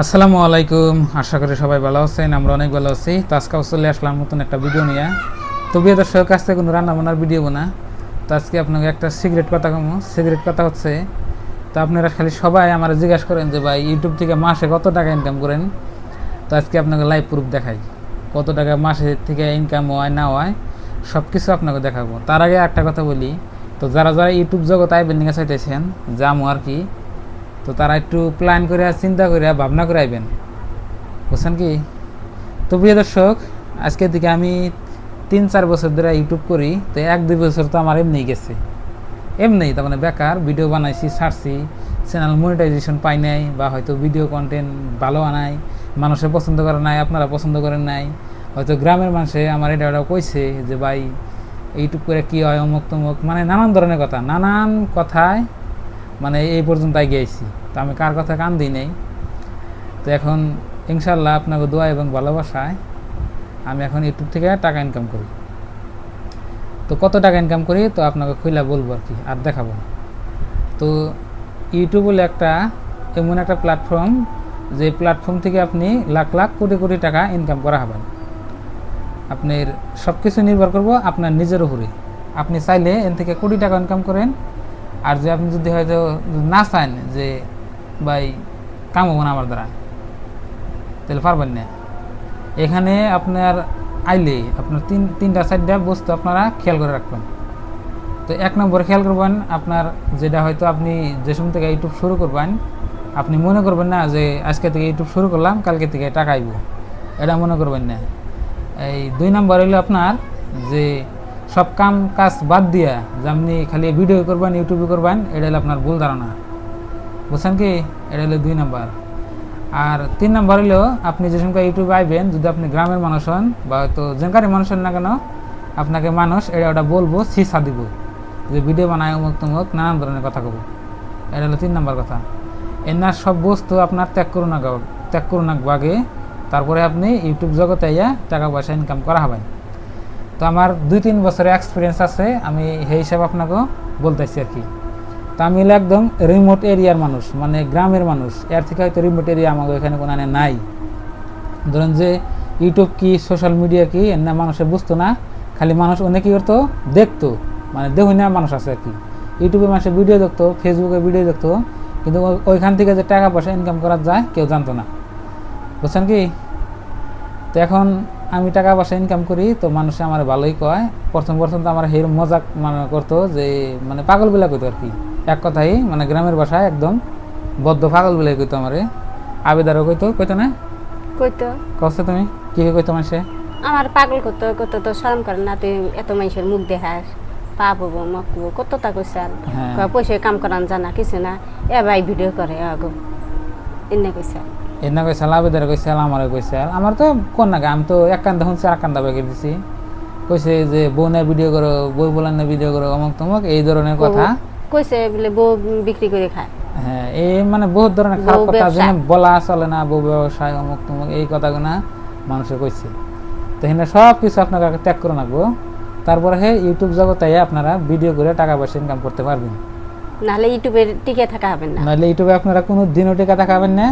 আসসালামু আলাইকুম, আশা করি সবাই ভালো আছেন। আমরা অনেক ভালো আছি। তো আজকেও চলে আসলাম নতুন একটা ভিডিও নিয়ে। তো প্রিয় দর্শক, আজকে কোনো রান্না বান্নার ভিডিও না। তো আজকে আপনাকে একটা সিগারেট কথা কমো। সিগারেট কথা হচ্ছে, তো আপনারা খালি সবাই আমার জিজ্ঞাসা করেন যে ভাই ইউটিউব থেকে মাসে কত টাকা ইনকাম করেন। তো আজকে আপনাকে লাইভ প্রুফ দেখাই, কত টাকা মাসে থেকে ইনকাম হয় না হয় সব কিছু আপনাকে দেখাবো। তার আগে একটা কথা বলি, তো যারা যারা ইউটিউব জগৎ আইবেন নিয়ে চাইতেছেন যামো আর কি, তো তারা একটু প্ল্যান করে চিন্তা করে ভাবনা করে আইবেন, বুঝছেন কি। তো প্রিয় দর্শক, আজকের দিকে আমি 3-4 বছর ধরে ইউটিউব করি। তো 1-2 বছর তো আমার এমনিই গেছে, এমনি তার মানে বেকার ভিডিও বানাইছি, ছাড়ছি, চ্যানেল মনিটাইজেশন পাই নাই, বা হয়তো ভিডিও কন্টেন্ট ভালো আনাই, মানুষে পছন্দ করে নাই, আপনারা পছন্দ করেন নাই, হয়তো গ্রামের মানুষে আমার এটা কইছে যে ভাই ইউটিউব করে কী হয়, অমুক তমুক, মানে নানান ধরনের কথা, নানান কথায় মানে এই পর্যন্ত গিয়েছি। তো আমি কার কথা কান দিই নেই। তো এখন ইনশাল্লাহ আপনাকে দোয়া এবং ভালোবাসায় আমি এখন ইউটিউব থেকে টাকা ইনকাম করি। তো কত টাকা ইনকাম করি তো আপনাকে খুলে বলবো আর কি, আর দেখাবো। তো ইউটিউব হলো একটা এমন একটা প্ল্যাটফর্ম, যে প্ল্যাটফর্ম থেকে আপনি লাখ লাখ কোটি কোটি টাকা ইনকাম করা হবেন। আপনার সব কিছু নির্ভর করবো আপনার নিজের উপরে। আপনি চাইলে এর থেকে কোটি টাকা ইনকাম করেন, আর যে আপনি যদি হয়তো না চান যে ভাই কাম হবো না আমার দ্বারা, তাহলে পারবেন না। এখানে আপনার আইলে আপনার তিনটা 4টা বস্তু আপনারা খেয়াল করে রাখবেন। তো 1 নম্বরে খেয়াল করবেন, আপনার যেটা হয়তো আপনি যে সময় থেকে ইউটিউব শুরু করবেন, আপনি মনে করবেন না যে আজকে থেকে ইউটিউব শুরু করলাম কালকে থেকে টাকা আইব, এটা মনে করবেন না। এই 2 নম্বর হইলো আপনার যে সব কাম কাজ বাদ দিয়া যে আপনি খালি ভিডিও করবেন, ইউটিউবে করবেন, এটা হলো আপনার ভুল ধারণা, বুঝছেন কি। এটা হলো 2 নম্বর। আর 3 নম্বর হলো আপনি যে সময় ইউটিউবে আইবেন, যদি আপনি গ্রামের মানুষ হন বা হয়তো যেখানে মানুষ হন না কেন, আপনাকে মানুষ এটা ওটা বলবো, শিসা দিব যে ভিডিও বানায় অমুক তমুক, নানান ধরনের কথা কব। এটা হলো 3 নম্বর কথা। এনার সব বস্তু আপনার ত্যাগ করুন আগে, তারপরে আপনি ইউটিউব জগতে আইয়া টাকা পয়সা ইনকাম করা হবেন। তো আমার 2-3 বছরের এক্সপিরিয়েন্স আছে, আমি সেই হিসাবে আপনাকেও বলতেছি আর কি। তো আমি হলো একদম রিমোট এরিয়ার মানুষ, মানে গ্রামের মানুষ। এর থেকে হয়তো রিমোট এরিয়া আমাকে এখানে কোনো নাই। ধরেন যে ইউটিউব কি, সোশ্যাল মিডিয়া কি, না মানুষের বুঝতো না। খালি মানুষ অনেকেই করতো, দেখতো, মানে দেখুন না মানুষ আছে আর কি। ইউটিউবে মানুষের ভিডিও দেখতো, ফেসবুকে ভিডিও দেখতো, কিন্তু ওইখান থেকে যে টাকা পয়সা ইনকাম করা যায় কেউ জানতো না, বুঝছেন কি। তো এখন আমি টাকা পয়সা ইনকাম করি, তো মানুষে আমার ভালোই কয়। প্রথম তো আমার হের মজাক মানে করতো, যে মানে পাগল বিলা কইতো আর কি। এক কথাই মানে গ্রামের ভাষায় একদম বদ্ধ পাগল বিলাই কইতো আমারে। আবেদারও কইতো না কষ্ট তুমি কি কইতো মানুষে আমার পাগল কত তো শরম করে না, তুই এত মানুষের মুখ দেখাস, পাবো মকবো কত তা কইসাল, পয়সা কাম করান জানা কিছু না, এ ভাই ভিডিও করে আগো এনে কইসাল আবেদার কইসাল, আমারও কইসাল। আমার তো কোন না, আমি তো এক কান্দা শুনছি আর কান্দা বেগে দিছি। কইছে যে বউ না ভিডিও করো, বউ বলার না ভিডিও করো, অমুক তমুক, এই ধরনের কথা কইছে বলে বউ বিক্রি করে খায়। হ্যাঁ, এই মানে বহুত ধরনের খারাপ কথা যেন বলা চলে না, বউ ব্যবসায় অমুক তমুক, এই কথাগুলো মানুষে কইছে। তো এখানে সব কিছু আপনাকে ত্যাগ করে রাখবো, তারপরে ইউটিউব জগতে আপনারা ভিডিও করে টাকা পয়সা ইনকাম করতে পারবেন। নাহলে ইউটিউবে টিকে থাকা হবেন না, নাহলে ইউটিউবে আপনারা কোনো দিনও টিকে থাকা হবেন না।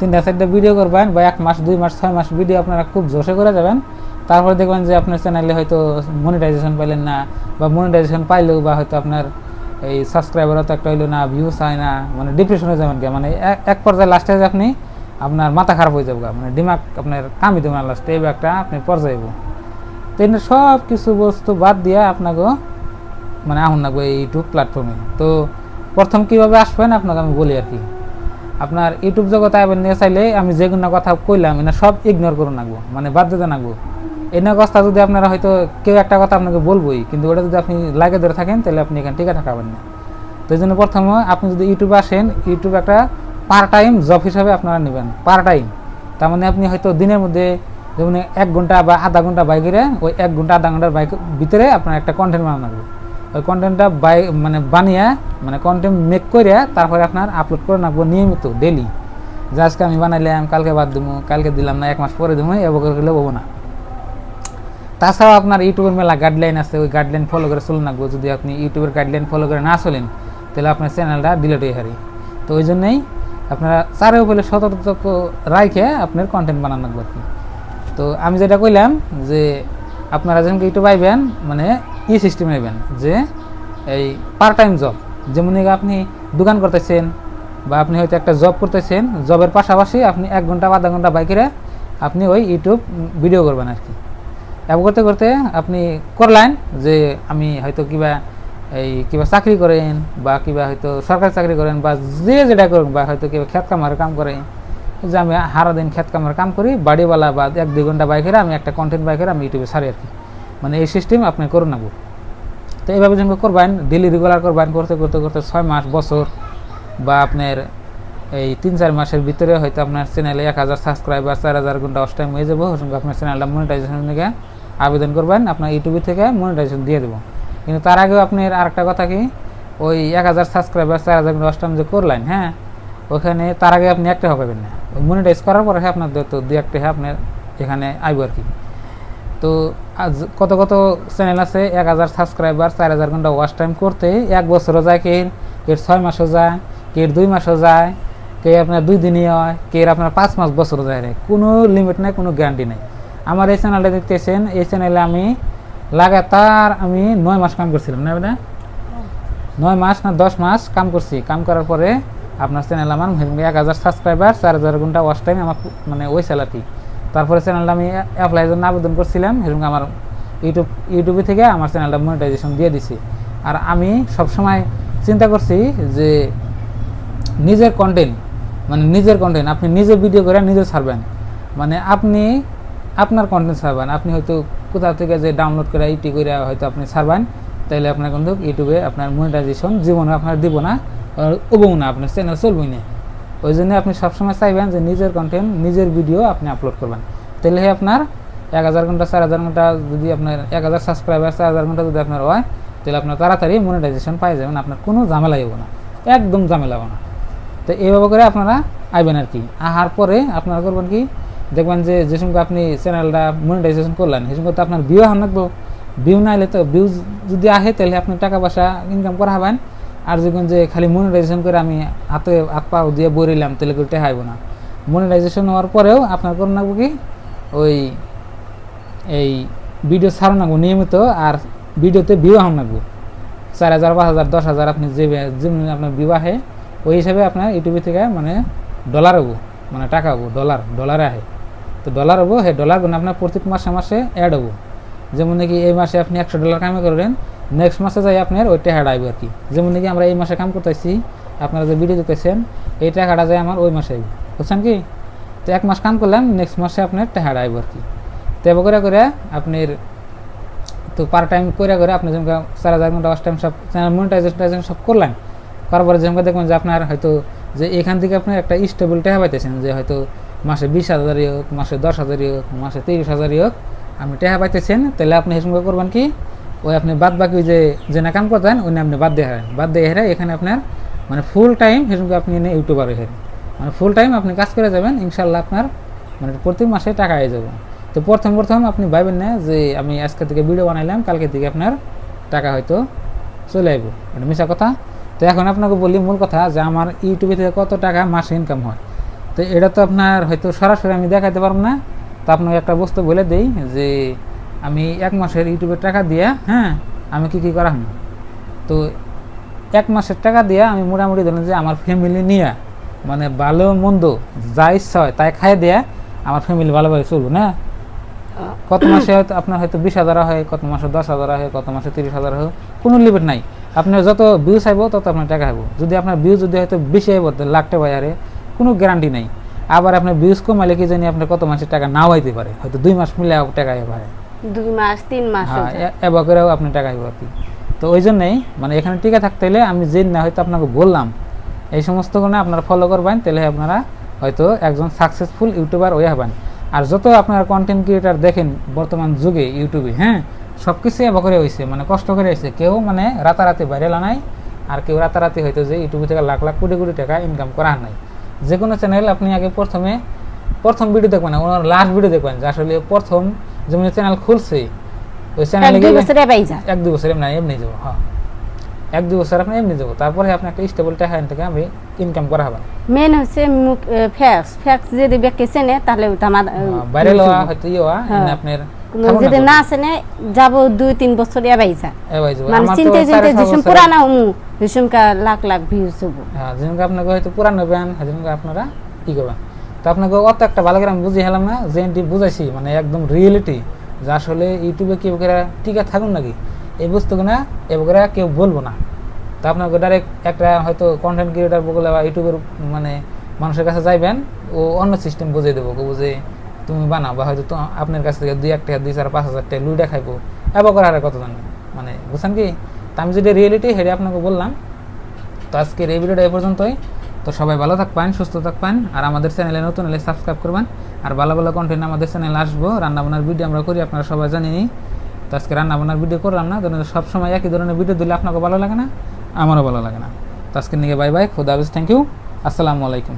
3-4টা ভিডিও করবেন, বা 1 মাস 2 মাস 6 মাস ভিডিও আপনারা খুব জোশে করে যাবেন। তারপরে দেখবেন যে আপনার চ্যানেলে হয়তো মনিটাইজেশন পাইলেন না, বা মনিটাইজেশন পাইলেও বা হয়তো আপনার এই সাবস্ক্রাইবারও তো একটা হইলো না, ভিউস হয় না, মানে ডিপ্রেশন হয়ে যাবেন। মানে এক পর্যায়ে লাস্টে আপনি আপনার মাথা খারাপ হয়ে যাবে, মানে দিমাগ আপনার কামই দেবেন লাস্টে, এই একটা আপনি পর্যায়ে। তো এখানে সব কিছু বস্তু বাদ দিয়ে আপনাকেও মানে আহুন লাগবে এই ইউটিউব প্ল্যাটফর্মে। তো প্রথম কীভাবে আসবেন আপনাকে আমি বলি আর কি। আপনার ইউটিউব জগতে আইবেন নিয়ে চাইলে আমি যেগুলো কথা কইলাম এনা সব ইগনোর করুন রাখবো, মানে বাদ দিতে রাখবো। এনা কথা যদি আপনারা হয়তো কেউ একটা কথা আপনাকে বলবোই, কিন্তু ওটা যদি আপনি লাগে ধরে থাকেন তাহলে আপনি এখানে টিকে থাকাবেন না। তো এই জন্য প্রথমে আপনি যদি ইউটিউবে আসেন, ইউটিউব একটা পার্ট টাইম জব হিসাবে আপনারা নেবেন, পার্ট টাইম। তার মানে আপনি হয়তো দিনের মধ্যে যেমন 1 ঘন্টা বা আধা ঘন্টা বাইরে, ওই 1 ঘন্টা আধা ঘন্টার ভিতরে আপনার একটা কন্টেন্ট বানানো লাগবে। ওই কন্টেন্টটা মানে বানিয়ে, মানে কন্টেন্ট মেক করে তারপরে আপনার আপলোড করে রাখবো নিয়মিত, ডেলি। যে আজকে আমি বানাইলাম, কালকে বাদ দেবো, কালকে দিলাম না, 1 মাস পরে দেবো, এবার করলে হবো না। তাছাড়াও আপনার ইউটিউবের মেলা গাইডলাইন আছে, ওই গাইডলাইন ফলো করে চলে রাখবো। যদি আপনি ইউটিউবের গাইডলাইন ফলো করে না চলেন, তাহলে আপনার চ্যানেলটা ডিলিট হয়ে হারি। তো ওই জন্যই আপনারা চারে উপরে সতর্ক রাখে আপনার কন্টেন্ট বানানো লাগবে আর কি। তো আমি যেটা কইলাম যে আপনারা যেমন ইউটিউব আইবেন মানে সিস্টেম আইবেন যে এই পার্ট টাইম জব, যেমন আপনি দোকান করতেছেন বা আপনি হয়তো একটা জব করতেছেন, জবের পাশাপাশি আপনি 1 ঘন্টা বা আধা ঘন্টা বাইকেরে আপনি ওই ইউটিউব ভিডিও করবেন আর কি। এবার করতে করতে আপনি করলেন যে আমি হয়তো কিবা চাকরি করেন বা কিবা হয়তো সরকারি চাকরি করেন বা যেটা করেন বা হয়তো কিবা খেত কামারের কাম করেন, যে আমি সারা দিন খেত কামারের কাম করি, বাড়িওয়ালা বা 1-2 ঘন্টা বাইকেরে আমি একটা কন্টেন্ট বাইকেরে আমি ইউটিউবে ছাড়ি আর কি। মানে এই সিস্টেম আপনি করুন না। তো এইভাবে যেমন করবেন ডেলি রেগুলার করবেন, করতে করতে করতে 6 মাস বছর বা আপনার এই 3-4 মাসের ভিতরে হয়তো আপনার চ্যানেলে 1000 সাবস্ক্রাইবার 4000 ঘন্টা ওয়াচ টাইম হয়ে যাবো। আপনার চ্যানেলটা মনিটাইজেশন থেকে আবেদন করবেন, আপনার ইউটিউবে থেকে মনিটাইজেশন দিয়ে দেবো। কিন্তু তার আগেও আপনার আরেকটা কথা কি, ওই 1000 সাবস্ক্রাইবার 4000 ঘন্টা ওয়াচ টাইম যে করলেন, হ্যাঁ, ওখানে তার আগে আপনি একটা পাবেন না। মনিটাইজ করার পরে আপনার তো 2-1 টাকা আপনার এখানে আইব আর কি। তো আজ কত কত চ্যানেল আছে 1000 সাবস্ক্রাইবার 4000 ঘন্টা ওয়াচ টাইম করতে 1 বছরও যায়, কে 6 মাসও যায়, কে 2 মাসও যায়, কে আপনার 2 দিনই হয়, কে আপনার 5 মাস বছরও যায়। কোনো লিমিট নাই, কোনো গ্যারান্টি নাই। আমার এই চ্যানেলটা দেখতেছেন, এই চ্যানেলে আমি লাগাতার 9 মাস কাম করছিলাম না বেটা, 9 মাস না 10 মাস কাম করছি। কাম করার পরে আপনার চ্যানেল আমার 1000 সাবস্ক্রাইবার 4000 ঘন্টা ওয়াচ টাইম আমার মানে ওই আর কি। তারপরে চ্যানেলটা আমি অ্যাপ্লাইয়ের জন্য আবেদন করছিলাম, সেরকম আমার ইউটিউবে থেকে আমার চ্যানেলটা মনিটাইজেশন দিয়ে দিছি। আর আমি সবসময় চিন্তা করছি যে নিজের কন্টেন্ট আপনি নিজে ভিডিও করে নিজে ছাড়বেন, মানে আপনি আপনার কন্টেন্ট ছাড়বেন। আপনি হয়তো কোথাও থেকে যে ডাউনলোড করে ইটি করে হয়তো আপনি ছাড়বেন, তাইলে আপনার কিন্তু ইউটিউবে আপনার মনিটাইজেশন জীবনে আপনার দিব না, ওবও না, আপনার চ্যানেল চলবেই না। ওই জন্য আপনি সবসময় চাইবেন যে নিজের কন্টেন্ট নিজের ভিডিও আপনি আপলোড করবেন, তাহলে আপনার 1000 ঘন্টা 4000 ঘন্টা যদি আপনার 1000 সাবস্ক্রাইবার 4000 ঘন্টা যদি আপনার হয়, তাহলে আপনার তাড়াতাড়ি মনিটাইজেশন পাই যাবেন, আপনার কোনো ঝামেলাই হবে না, একদম ঝামেলা হবে না। তো এইভাবে করে আপনারা আইবেন আর কি। আহার পরে আপনারা করবেন কি, দেখবেন যে সঙ্গে আপনি চ্যানেলটা মনিটাইজেশন করলেন, সেই সঙ্গে তো আপনার ভিউ হান লাগবে। ভিউ না এলে তো ভিউজ যদি আহে তাহলে আপনি টাকা পয়সা ইনকাম করা হবেন। আর যখন যে খালি মনিটাইজেশন করে আমি হাত পা দিয়ে বইলাম তাহলে করে টেকা হইব না। মনিটাইজেশন হওয়ার পরেও আপনার করুন লাগবো কি, ওই এই ভিডিও ছাড়ুন লাগবো নিয়মিত, আর ভিডিওতে ভিউ হান লাগবো 4000 5000 10000 আপনি যেমন আপনার ভিউ আহে ওই হিসাবে আপনার ইউটিউবে থেকে মানে ডলার হবো, মানে টাকা হবো, ডলারে আহে। তো ডলার হবো, সেই ডলারগুলো আপনার প্রত্যেক মাসে মাসে অ্যাড হবো। যেমন নাকি এই মাসে আপনি $100 কামে করবেন, নেক্সট মাসে যাই আপনার ওই টাকাটা আইব আর কি। যেমন নাকি আমরা এই মাসে কাম করতেছি, আপনারা যে ভিডিও দেখতেছেন এই টাকাটা যায় আমার ওই মাসে আইব, বুঝছেন কি? তো 1 মাস কাম করলাম, নেক্সট মাসে আপনার টাকাটা আইব আর কি। তো এবার করে আপনার তো পার্ট টাইম করে আপনি যেমন 4000 ঘন্টা ওয়াচ টাইম সব চ্যানেল মনিটাইজেশন সব করলেন, করার পরে যেমন দেখবেন যে আপনার হয়তো যে এখান থেকে আপনি একটা স্টেবল টাকা পাইতেছেন, যে হয়তো মাসে 20,000 হোক, মাসে 10,000 হোক, মাসে 30,000 হোক আপনি টাকা পাইতেছেন, তাহলে আপনি এই সঙ্গে করবেন কি, ওই আপনি বাদ বাকি যে না কাম করতেন ওই আপনি বাদ দিয়ে হেরেন এখানে আপনার মানে ফুল টাইম সেসঙ্গে আপনি এনে ইউটিউবার হেরেন, মানে ফুল টাইম আপনি কাজ করে যাবেন, ইনশাল্লাহ আপনার মানে প্রতি মাসে টাকা হয়ে যাবে। তো প্রথম আপনি ভাবেন না যে আমি আজকে থেকে ভিডিও বানাইলাম কালকে থেকে আপনার টাকা হয়তো চলে আসবো, এটা মিশা কথা। তো এখন আপনাকে বলি মূল কথা, যে আমার ইউটিউবে থেকে কত টাকা মাসে ইনকাম হয়। তো এটা তো আপনার হয়তো সরাসরি আমি দেখাতে পারবো না, তো আপনাকে একটা বস্তু বলে দিই যে আমি 1 মাসের ইউটিউবের টাকা দিয়ে, হ্যাঁ, আমি কি করা হয়। তো 1 মাসের টাকা দিয়ে আমি মোটামুটি ধরেন যে আমার ফ্যামিলি নিয়ে মানে ভালো মন্দ যা ইচ্ছা হয় তাই খাই দেয়া আমার ফ্যামিলি ভালোভাবে চলবো না। কত মাসে হয়তো আপনার হয়তো 20,000 হয়, কত মাসে 10,000 হয়, কত মাসে 30,000 হয়, কোনো লিমিট নাই। আপনার যত ভিউজ আইব তত আপনার টাকা হইব। যদি আপনার ভিউজ যদি হয়তো বেশি আইব লাখ টাকা বাইরে, কোনো গ্যারান্টি নাই। আবার আপনার ভিউজ কমাইলে কি জানি আপনার কত মাসের টাকা নাও আইতে পারে, হয়তো 2 মাস মিলে টাকা আইব পারে, 2 মাস 3 মাস, হ্যাঁ, এবার করেও আপনি টাকা আইব আর কি। তো ওই জন্যই মানে এখানে টিকে থাকতে হলে আমি যে না হয়তো আপনাকে বললাম এই সমস্ত গুণে আপনারা ফলো করবেন, তাহলে আপনারা হয়তো একজন সাকসেসফুল ইউটিউবার হয়ে হবেন। আর যত আপনারা কন্টেন্ট ক্রিয়েটার দেখেন বর্তমান যুগে ইউটিউবে, হ্যাঁ, সব কিছু এবার করে হয়েছে, মানে কষ্ট করে হয়েছে। কেউ মানে রাতারাতি ভাইরাল নাই, আর কেউ রাতারাতি হয়তো যে ইউটিউবে থেকে লাখ লাখ কোটি কোটি টাকা ইনকাম করা নাই। যে কোনো চ্যানেল আপনি আগে প্রথম ভিডিও দেখবেন না, ওনার লাস্ট ভিডিও দেখবেন, যে আসলে প্রথম যেমন চ্যানেল খুলছে ওই চ্যানেলে 1-2 বছরে পাই যায়, 1-2 বছর এমনি যাবো। হ্যাঁ, 1-2 বছর আপনি এমনি যাবো, তারপরে আপনি একটা স্টেবল টাকা থেকে আমি ইনকাম করা হবে। মেন হচ্ছে মুখ ফ্যাক্স যদি বেকেছে না তাহলে আমার বাইরে লওয়া হয়তো ইয়া আপনার যদি না আসে না যাব 2-3 বছর এবাই যা মানে আমার চিন্তা চিন্তা যেসম পুরানা হমু যেসম কা লাখ লাখ ভিউজ হবো। হ্যাঁ যেমন আপনাকে হয়তো পুরানো ব্যান যেমন আপনারা কি করবেন, তো আপনাকে অত একটা ভালো করে আমি বুঝিয়ে হেলাম না, যে বুঝাইছি মানে একদম রিয়েলিটি যে আসলে ইউটিউবে কেউ করে টিকা থাকুন নাকি এই বস্তুকে না এবারে কেউ বলবো না। তো আপনাকে ডাইরেক্ট একটা হয়তো কন্টেন্ট ক্রিয়েটার বলে বা ইউটিউবের মানে মানুষের কাছে যাইবেন, ও অন্য সিস্টেম বুঝিয়ে দেবো, যে তুমি বানাও বা হয়তো আপনার কাছ থেকে 2-1 টাকা 2-4-5 হাজার টাকা লুইটা খাইবো এবার করে আর কত জানবেন মানে বুঝছেন কি। তো আমি যেটা রিয়েলিটি সেটা আপনাকে বললাম। তো আজকের এই ভিডিওটা এ পর্যন্তই। তো সবাই ভালো থাকবেন, সুস্থ থাকবেন, আর আমাদের চ্যানেলে নতুন হলে সাবস্ক্রাইব করবেন। আর ভালো ভালো কন্টেন্ট আমাদের চ্যানেলে আসবো, রান্নাবান্নার ভিডিও আমরা করি, আপনারা সবাই জানেনই। তো আজকে রান্নাবান্নার ভিডিও করলাম না, ধরুন সবসময় একই ধরনের ভিডিও দিলে আপনাকে ভালো লাগে না, আমারও ভালো লাগে না। তো আজকের নিয়ে বাই বাই, খুদা হাফেজ, থ্যাংক ইউ, আসসালামু আলাইকুম।